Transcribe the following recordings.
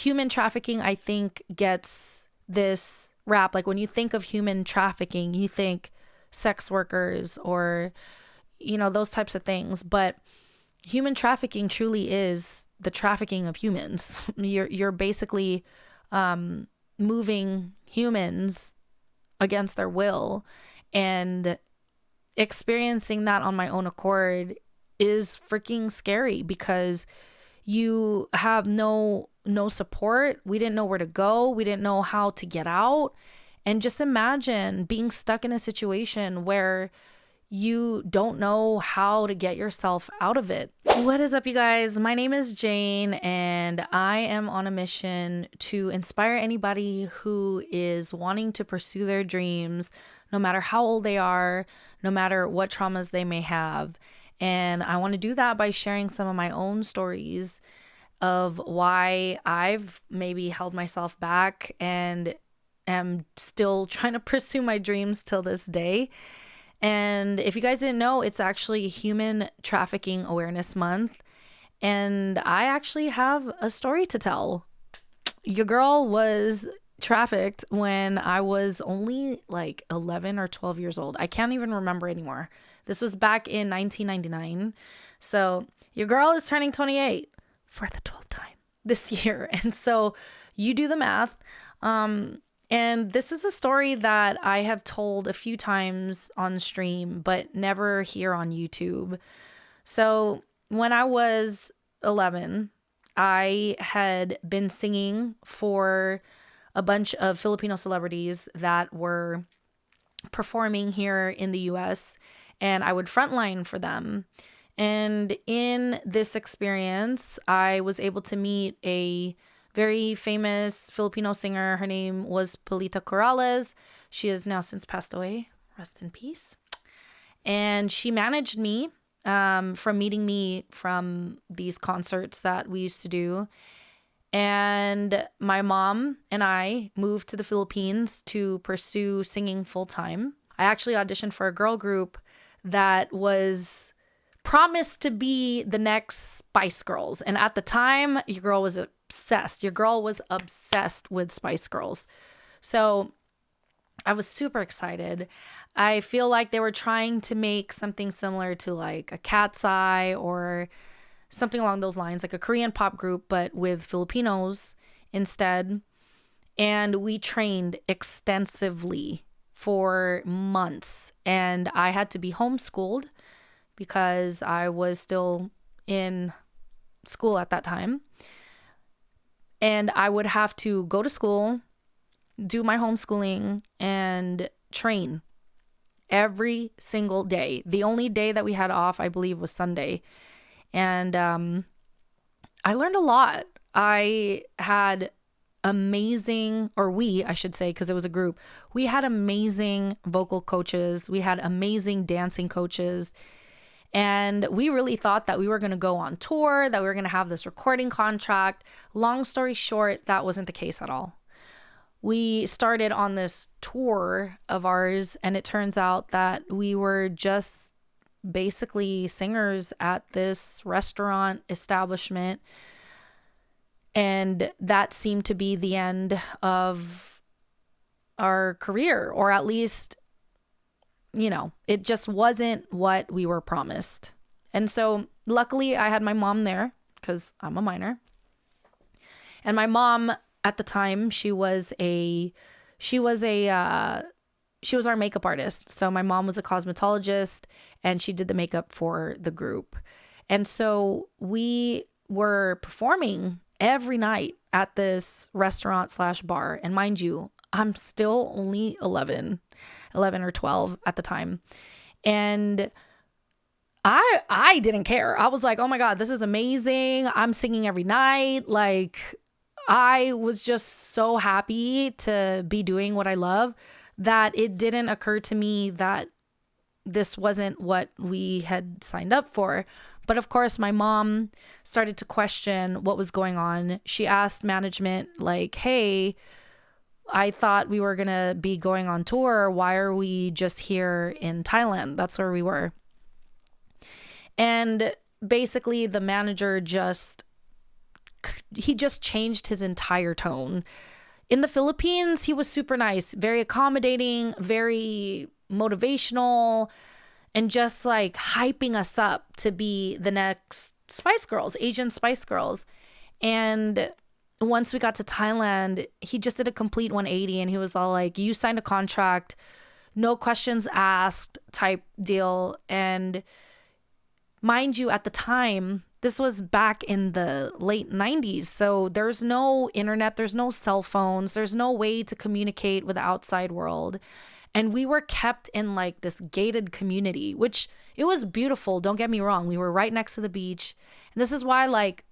human trafficking, I think, gets this rap. Like when you think of human trafficking, you think sex workers or, those types of things. But human trafficking truly is the trafficking of humans. You're basically moving humans against their will, and experiencing that on my own accord is freaking scary because you have no support. We didn't know where to go. We didn't know how to get out. And just imagine being stuck in a situation where you don't know how to get yourself out of it. What is up, you guys? My name is Jayne, and I am on a mission to inspire anybody who is wanting to pursue their dreams, no matter how old they are, no matter what traumas they may have. And I want to do that by sharing some of my own stories of why I've maybe held myself back and am still trying to pursue my dreams till this day. And if you guys didn't know, it's actually Human Trafficking Awareness Month. And I actually have a story to tell. Your girl was trafficked when I was only like 11 or 12 years old. I can't even remember anymore. This was back in 1999. So your girl is turning 28 for the 12th time this year. And so you do the math. And this is a story that I have told a few times on stream, but never here on YouTube. So when I was 11, I had been singing for a bunch of Filipino celebrities that were performing here in the US, and I would frontline for them. And in this experience, I was able to meet a very famous Filipino singer. Her name was Polita Corrales. She has now since passed away. Rest in peace. And she managed me from meeting me from these concerts that we used to do. And my mom and I moved to the Philippines to pursue singing full time. I actually auditioned for a girl group that was promised to be the next Spice Girls. And at the time, your girl was obsessed. Your girl was obsessed with Spice Girls. So I was super excited. I feel like they were trying to make something similar to like a Cat's Eye or something along those lines, like a Korean pop group, but with Filipinos instead. And we trained extensively for months. And I had to be homeschooled because I was still in school at that time. And I would have to go to school, do my homeschooling, and train every single day. The only day that we had off, I believe, was Sunday. And I learned a lot. I had amazing, or we, I should say, because it was a group, we had amazing vocal coaches. We had amazing dancing coaches. And we really thought that we were going to go on tour, that we were going to have this recording contract. Long story short, that wasn't the case at all. We started on this tour of ours, and it turns out that we were just basically singers at this restaurant establishment. And that seemed to be the end of our career, or at least, it just wasn't what we were promised. And so luckily I had my mom there because I'm a minor. And my mom at the time, she was our makeup artist. So my mom was a cosmetologist, and she did the makeup for the group. And so we were performing every night at this restaurant/bar. And mind you, I'm still only 11 or 12 at the time. And I didn't care. I was like, oh my God, this is amazing. I'm singing every night. Like, I was just so happy to be doing what I love that it didn't occur to me that this wasn't what we had signed up for. But of course, my mom started to question what was going on. She asked management, like, hey, I thought we were going to be going on tour. Why are we just here in Thailand? That's where we were. And basically, the manager just he just changed his entire tone. In the Philippines, he was super nice, very accommodating, very motivational, and just like hyping us up to be the next Spice Girls, Asian Spice Girls. And once we got to Thailand, he just did a complete 180 and he was all like, you signed a contract, no questions asked type deal. And mind you, at the time, this was back in the late 90s. So there's no internet, there's no cell phones, there's no way to communicate with the outside world. And we were kept in like this gated community, which it was beautiful. Don't get me wrong. We were right next to the beach. And this is why, like,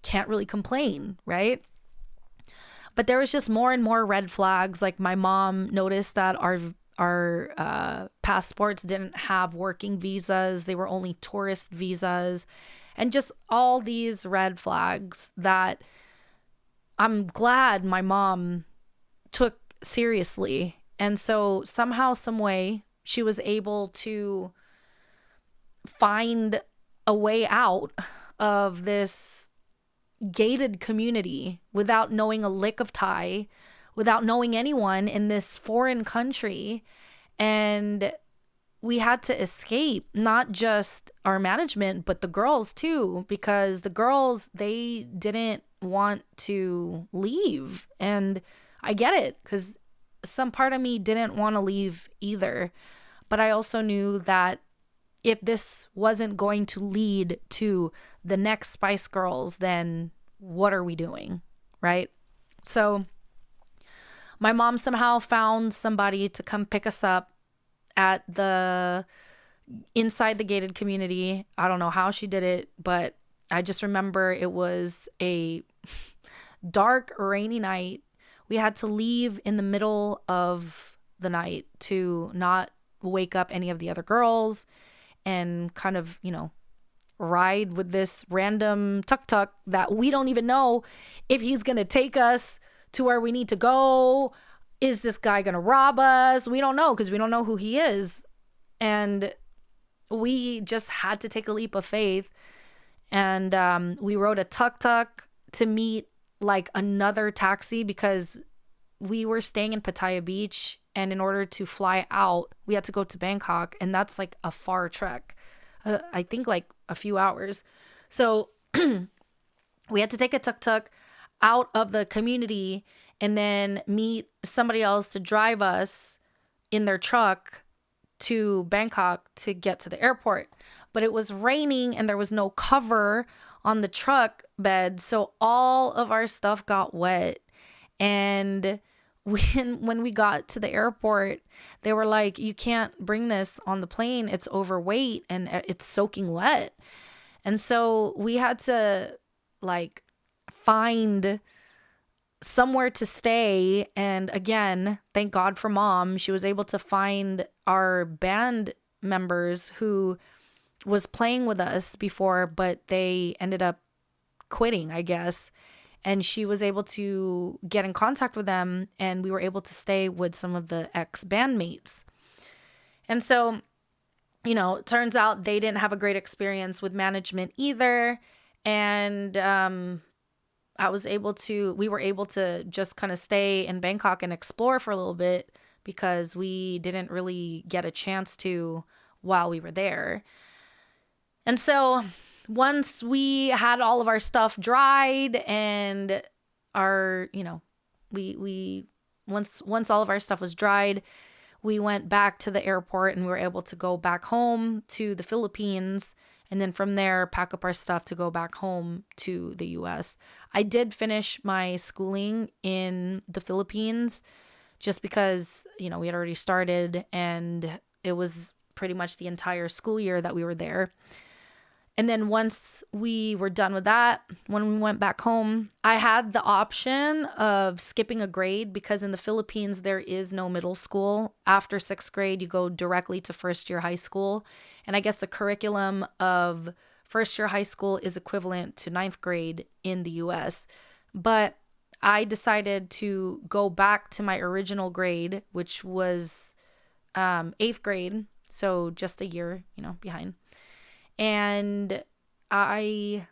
can't really complain, right? But there was just more and more red flags. Like my mom noticed that our passports didn't have working visas. They were only tourist visas. And just all these red flags that I'm glad my mom took seriously. And so somehow, some way, she was able to find a way out of this gated community without knowing a lick of Thai, without knowing anyone in this foreign country. And we had to escape, not just our management, but the girls too, because the girls, they didn't want to leave. And I get it, because some part of me didn't want to leave either. But I also knew that if this wasn't going to lead to the next Spice Girls, then what are we doing, right? So my mom somehow found somebody to come pick us up at the inside the gated community. I don't know how she did it, but I just remember it was a dark, rainy night. We had to leave in the middle of the night to not wake up any of the other girls and kind of, ride with this random tuk-tuk that we don't even know if he's going to take us to where we need to go. Is this guy going to rob us? We don't know, because we don't know who he is. And we just had to take a leap of faith. And we rode a tuk-tuk to meet like another taxi, because we were staying in Pattaya Beach. And in order to fly out, we had to go to Bangkok. And that's like a far trek. I think like a few hours. So we had to take a tuk-tuk out of the community and then meet somebody else to drive us in their truck to Bangkok to get to the airport. But it was raining and there was no cover on the truck bed. So all of our stuff got wet. And when we got to the airport, they were like, you can't bring this on the plane. It's overweight and it's soaking wet. And so we had to like find somewhere to stay. And again, thank God for mom. She was able to find our band members who was playing with us before, but they ended up quitting, I guess. And she was able to get in contact with them, and we were able to stay with some of the ex-bandmates. And so, it turns out they didn't have a great experience with management either. And we were able to just kind of stay in Bangkok and explore for a little bit, because we didn't really get a chance to while we were there. And so once we had all of our stuff dried and our, once all of our stuff was dried, we went back to the airport and we were able to go back home to the Philippines. And then from there, pack up our stuff to go back home to the US. I did finish my schooling in the Philippines just because, we had already started and it was pretty much the entire school year that we were there. And then once we were done with that, when we went back home, I had the option of skipping a grade, because in the Philippines, there is no middle school. After 6th grade, you go directly to first year high school. And I guess the curriculum of first year high school is equivalent to 9th grade in the US. But I decided to go back to my original grade, which was 8th grade. So just a year, behind. And I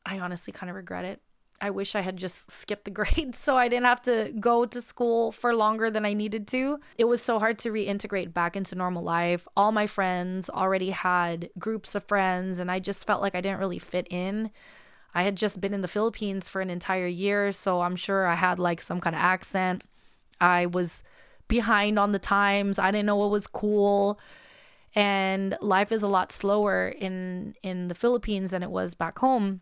I honestly kind of regret it. I wish I had just skipped the grades so I didn't have to go to school for longer than I needed to. It was so hard to reintegrate back into normal life. All my friends already had groups of friends, and I just felt like I didn't really fit in. I had just been in the Philippines for an entire year, so I'm sure I had like some kind of accent. I was behind on the times. I didn't know what was cool. And life is a lot slower in the Philippines than it was back home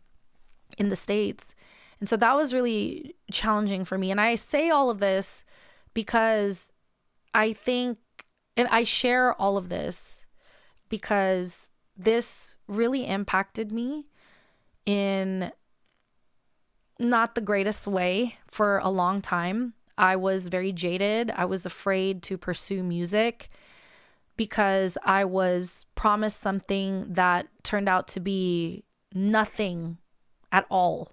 in the States. And so that was really challenging for me. And I say all of this because I think, and I share all of this because this really impacted me in not the greatest way for a long time. I was very jaded. I was afraid to pursue music because I was promised something that turned out to be nothing at all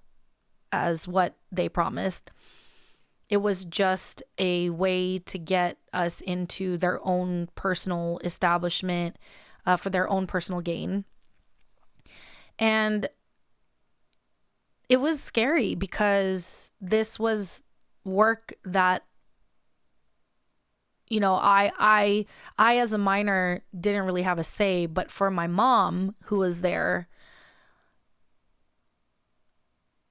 as what they promised. It was just a way to get us into their own personal establishment for their own personal gain. And it was scary because this was work that, you know, I as a minor didn't really have a say, but for my mom who was there,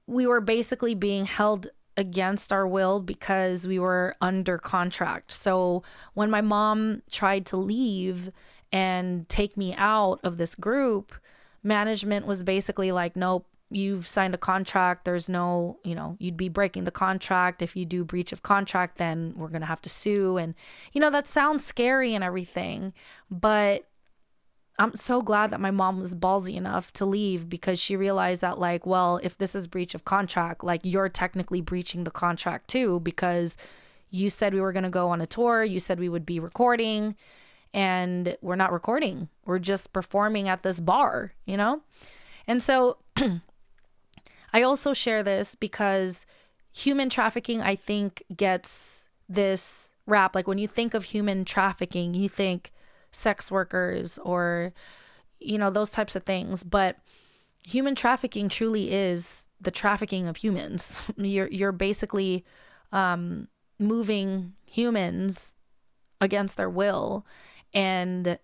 we were basically being held against our will because we were under contract. So when my mom tried to leave and take me out of this group, management was basically like, nope, you've signed a contract. There's no, you know, you'd be breaking the contract. If you do breach of contract, then we're going to have to sue. And, you know, that sounds scary and everything, but I'm so glad that my mom was ballsy enough to leave because she realized that, like, well, if this is breach of contract, like, you're technically breaching the contract too, because you said we were going to go on a tour. You said we would be recording, and we're not recording. We're just performing at this bar, you know? And so I also share this because human trafficking, I think, gets this rap. Like, when you think of human trafficking, you think sex workers or, you know, those types of things. But human trafficking truly is the trafficking of humans. You're basically moving humans against their will, and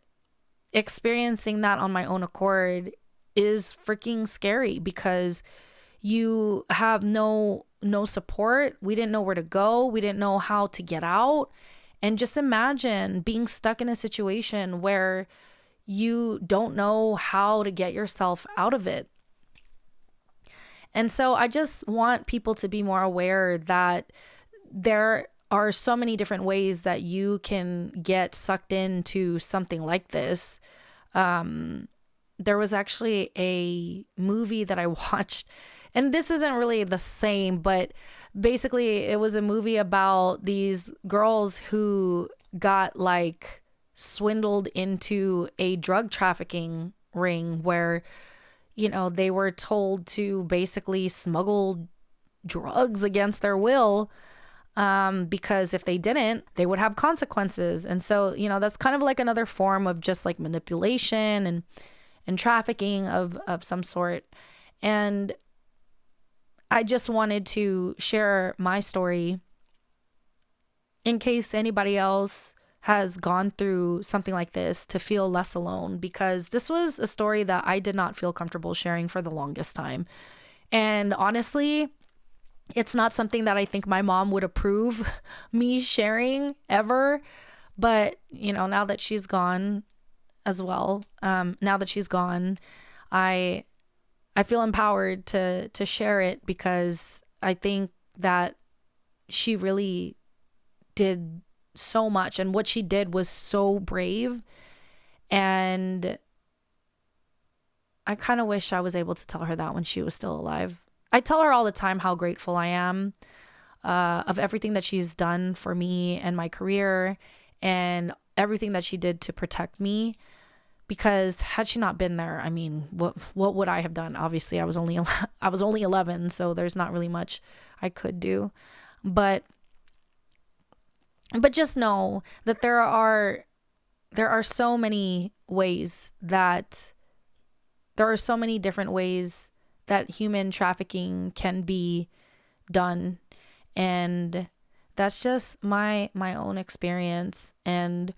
experiencing that on my own accord is freaking scary because you have no support. We didn't know where to go. We didn't know how to get out. And just imagine being stuck in a situation where you don't know how to get yourself out of it. And so I just want people to be more aware that there are so many different ways that you can get sucked into something like this. There was actually a movie that I watched, and this isn't really the same, but basically it was a movie about these girls who got like swindled into a drug trafficking ring where, you know, they were told to basically smuggle drugs against their will, because if they didn't, they would have consequences. And so, you know, that's kind of like another form of just like manipulation and trafficking of some sort. And I just wanted to share my story in case anybody else has gone through something like this, to feel less alone, because this was a story that I did not feel comfortable sharing for the longest time. And honestly, it's not something that I think my mom would approve me sharing ever. But, you know, now that she's gone as well, now that she's gone, I feel empowered to share it because I think that she really did so much, and what she did was so brave. And I kind of wish I was able to tell her that when she was still alive. I tell her all the time how grateful I am of everything that she's done for me and my career and everything that she did to protect me. Because had she not been there, I mean, what would I have done? Obviously, I was only 11, so there's not really much I could do. But just know that there are so many ways that there are so many different ways that human trafficking can be done. And that's just my own experience. And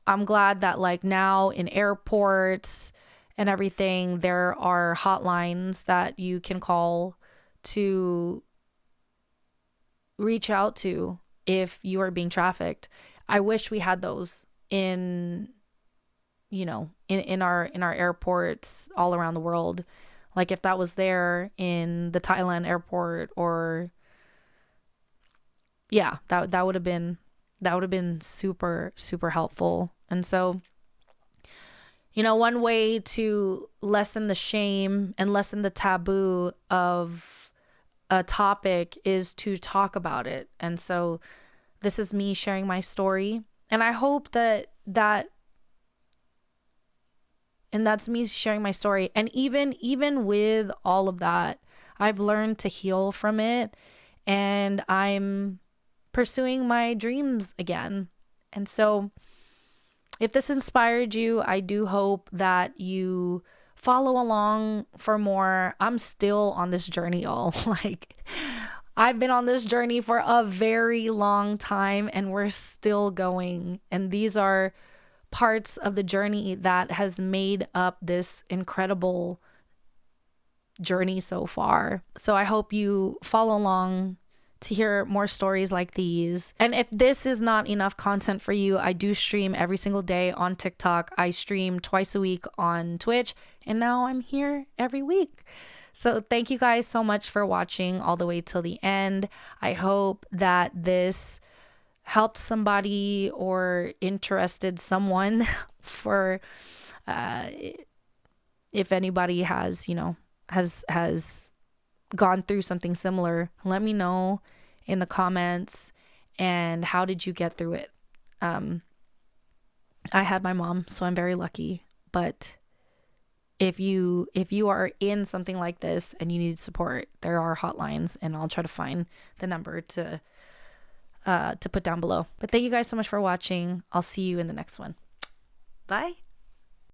I'm glad that like now in airports and everything, there are hotlines that you can call to reach out to if you are being trafficked. I wish we had those in our airports all around the world. Like if that was there in the Thailand airport, or yeah, that would have been super, super helpful. And so, one way to lessen the shame and lessen the taboo of a topic is to talk about it. And so this is me sharing my story. And I hope and that's me sharing my story. And even with all of that, I've learned to heal from it, and I'm pursuing my dreams again. And so if this inspired you, I do hope that you follow along for more. I'm still on this journey, y'all. Like, I've been on this journey for a very long time, and we're still going. And these are parts of the journey that has made up this incredible journey so far. So I hope you follow along to hear more stories like these. And if this is not enough content for you, I do stream every single day on TikTok. I stream twice a week on Twitch, and now I'm here every week. So thank you guys so much for watching all the way till the end. I hope that this helped somebody or interested someone for if anybody has gone through something similar. Let me know in the comments, and how did you get through it? I had my mom, so I'm very lucky. But if you are in something like this and you need support, there are hotlines, and I'll try to find the number to put down below. But thank you guys so much for watching. I'll see you in the next one. Bye.